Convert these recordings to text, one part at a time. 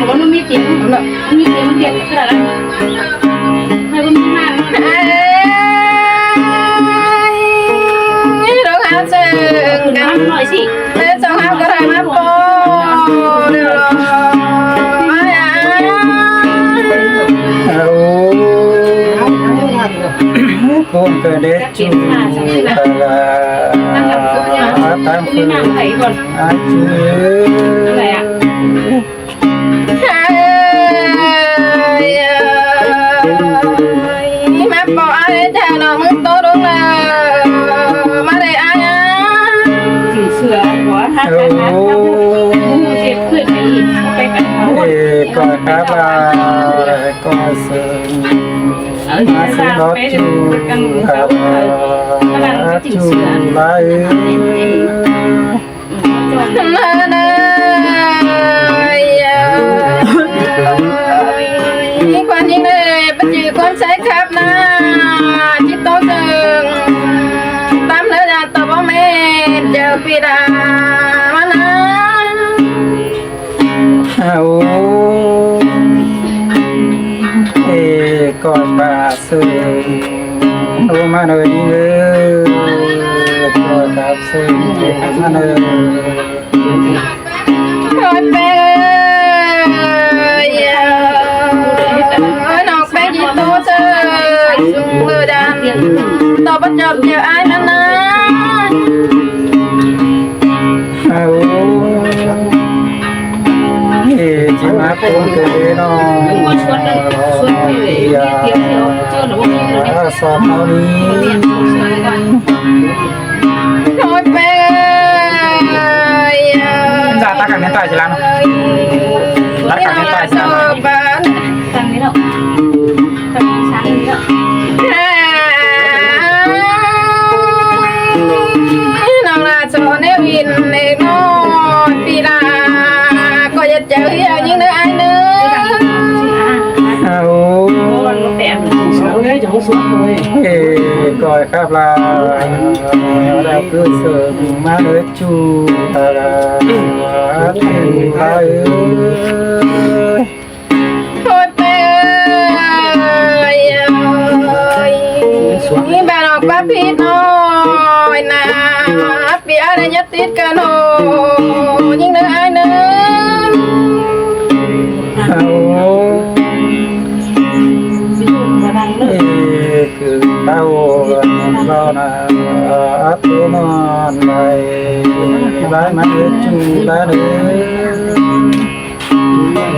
ว่ามันมีเตียงมีเตียงมันเตียงขนาดนั้นให้มันมีมากเราหาเจอกันหน่อยสิเมื่อเจ้าหาก็ได้มาปอเดี๋ยวcô từ đấy chú là tam phương ai chứ má bỏ ai cha nó mới tốt đúng là má để ai á chỉ sửa quá hát chết cười cái cảnh coi khá là coi sương má sẽ đót chú chú lại quan những này bất chỉ con trái khắp na chỉ tốt dừng tám nữa là tao bố mẹ giờ bị đà mà na coi bà sương ô mà nơi đi coi bà sương mà nơi coi bé nọc bé chỉ tốt dừng mưa đàn tao bắt chợt giờ ai mà na chỉ má cũng từ nó sao mau đi thôi bé ra ta cần đến tay chỉ làm ta cần đến tay sao tăng cái đâu tăng sáng cái đâu nó là cho nếu nhìn này nó đi là có giật chữ những đứa ai nữa coi khắp là đào cứ sợ má đứa chú là thôi bé ơi bà nó bác biết nói nè bị ai đã nhất tiết cả nô những đứa ai nữa cứ bao lo là áp nó này lái mắt đứa chú lá đứa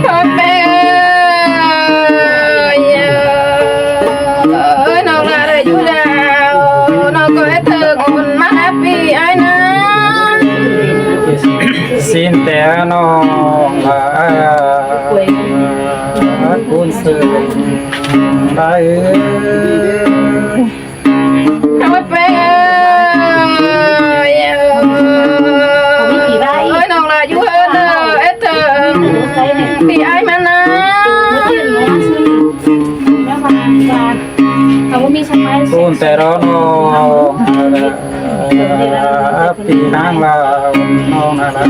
thôi bé ơi nó là đời chú đào nó có hết thơ còn mắt happy ai nè xin té nó là cuốn sợi lại thôi bé ơi nó là chú hơn hết thơ thì ai mà nè cuốn té đó nó pi hang là nó là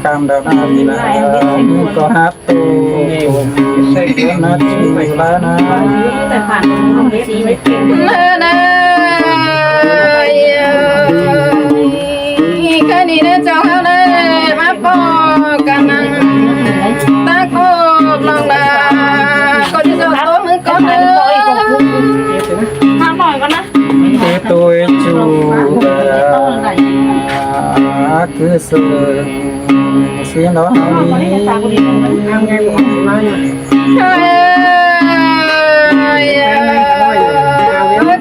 cam đầu na thì là có hát tu xây nó chữ lá na tài khoản không biết gì đấy cái này nó cho nó đây má bỏ cả năng ta có lòng là có đi đâu tối mới có nữa tham hỏi con á thế tôi chú cứ sợ xin nó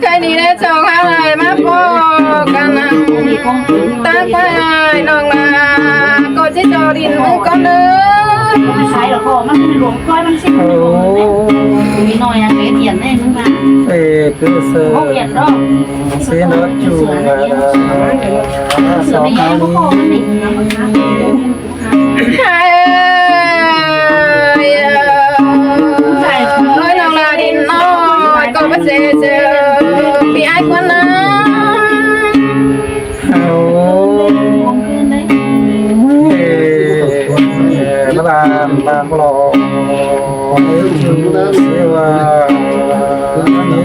cái này nó cho hai má bỏ cả năng ta phải lòng là có chỉ cho đi mới có nữa sai là khóมันหลวงค่อยมันสิมีน้อยอ่ะเกียนได้มึงมา cứ sợ xin nó chú sao mau đi ơi lòng là đi nói có bắt xe bị ai quan á พระรามบางหลอก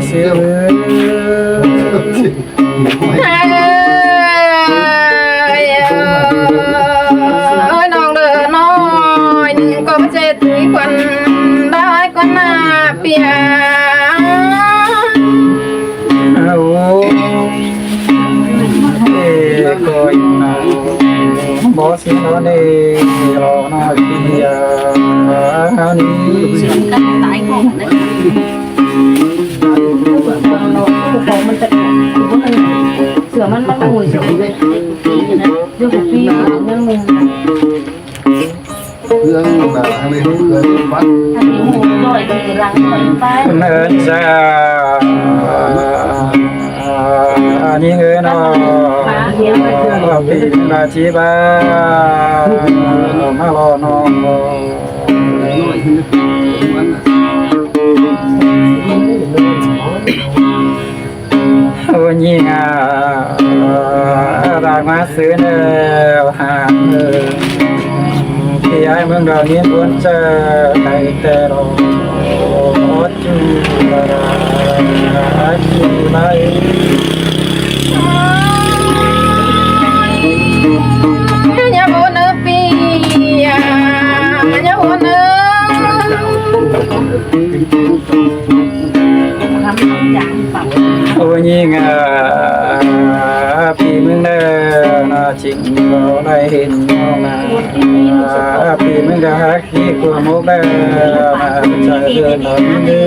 เสียวมีเสียว น้องเดือน้อยหนึ่งก็ไม่ใช่ตุยควันได้ก็น่าเปีย โอ้ก็ยังนาบ่สินอนเดรอน้อยเปียนี้ กันตายของเลยของมันจะเสือมันหมุนเสือเลยนะเรื่องของพี่เรื่องมุม เรื่องแบบอะไรเกิดวัด อันนี้หูลอยดีรังลอยไป เนินจ้าอันนี้เงินอ๋อปีนาชีบามารอนอง โอ้ยงารากมาซื้อเนวหางที่ไอ้เมืองเรานี้ควรจะไปแต่รอจูราจูไร อย่าโหนเปียอย่าโหน ทำอย่างฝัง โอ้ยงาพี่มึงเนนาจริงเราได้เห็นมองนาพี่มึงก็ฮักที่กลัวมุกได้มาใจเดินหลังเดิ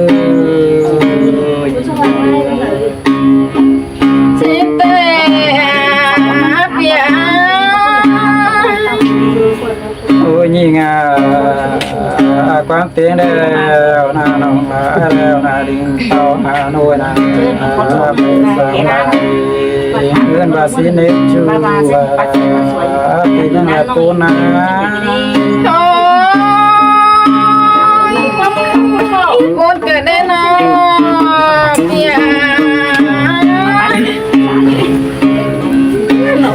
น สิเตเปีย โอ้ยงาความเตียงแล้วนาน้องมาแล้วนาดิงเต้าหาโน่นาไปสบายเงินบาสิเนจูพี่ยังละตูนา โอ้ยโกนเกิดได้น้องเปีย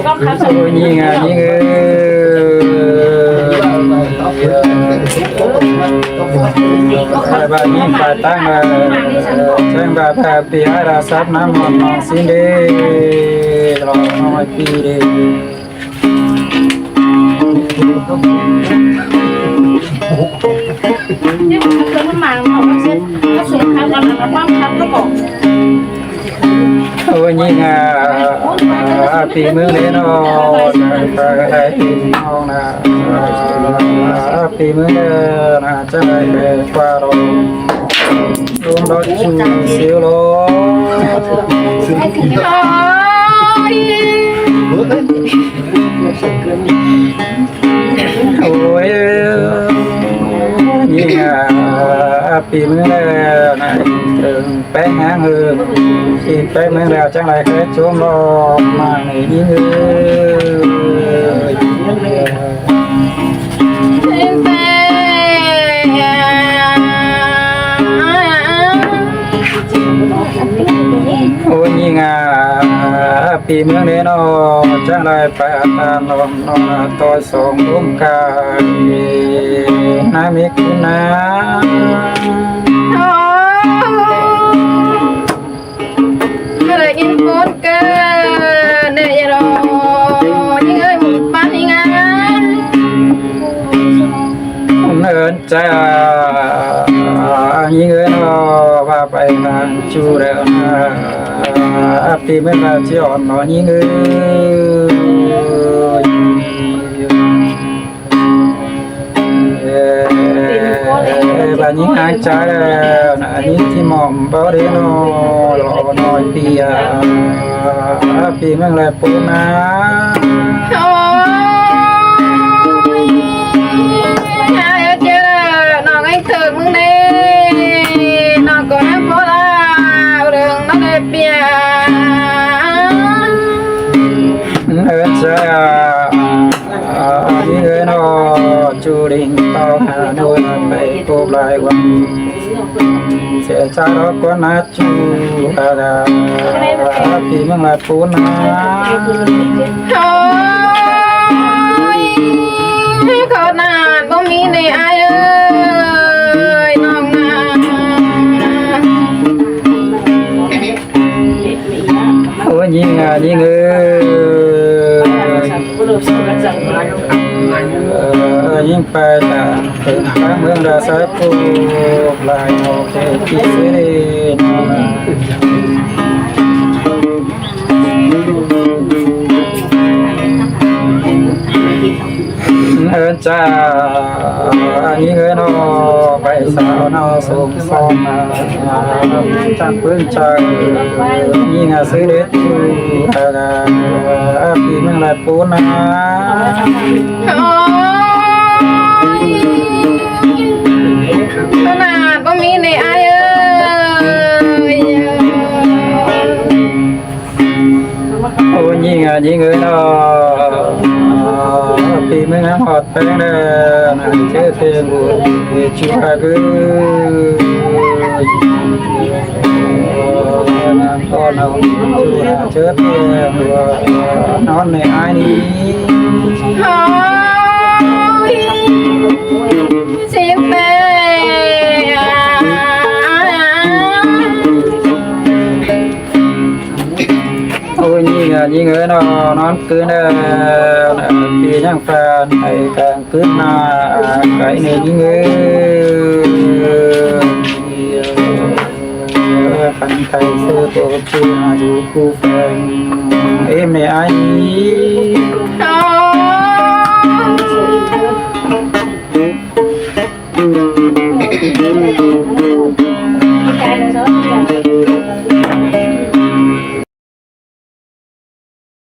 ก็ขับ โอ้ยงายิงบายิงปาตั้งมาเชิงบาพาปีอาราซับน้ำมันมองสินเดรอน้อยปีเด นี่มันเกิดขึ้นมาเขาก็เซ็ตก็เซ็ตครับแล้วมันก็บ้างครับก็บอก โอ้ยงาปีมือเลนอไปได้น้องนาปีมือเดินจะได้เกิดกว่าเรารวมรถจูเสียวโล โอ้ย โอ้ยยิงปีมือแล้วนะถึงแป้งหางเหือปีแป้งมือแล้วจังไรเคยช่วงรอมาในนี้เหือ สิเต โอ้ยยิงปีมือเนนอจังไรไปตามนอนนอนตัวสองร่วมกายน้ำมีคุณนะ อะไรกินโคตรเกินเนี่ยรอยังไงหมุนปันยังไง เนินจ้ายิงเงินว่าไปทางจูเรนาปีเมื่อไรที่อ่อนนอนยิงเงินบายิงหางใจนะยิงที่มอมบ่ได้นอหล่อน้อยปีปีเมื่อไรปูนา โอ้ยเจอน้องไอ้เถิดมึงเน่น้องก็น้ำพอลาเรื่องน้องได้เปีย เนินจ้ายิงเงินจูดิงเต้าหาโน่นไปปูปลายวันเสียใจรอกว่านาจูดาปีเมื่อไรปูนา โอ้ยขนาดบ่ ในอายเอ้ยน้องนา โอ้ยิงยิงยิงไปแต่ถึงทางเมืองราษฎร์ผู้ลายโอเคที่เสรีจ้ายิงนอไปสาวนอสุขสมจังพื้นใจยิงซื้อเด็ดปีเมืองลายปูนา โอ้ยขนาดบ่มีในอายเอ้ย โอ้ยิงยิงนอปีเมืองหอดแป้งเด้อเชื่อเทียนบุญชัวร์คือก็นอนเชื่อเทียนนอนในไอ้นี้ โอ้ยเสียงแต่ โอ้ยิงนอนคืนเด้อปียังแฟนไอ้กลางคืนมาไก่เนี่ยยิงคันไทยซื้อตัวชื่ออยู่คู่แฟนเอ็มในไอ้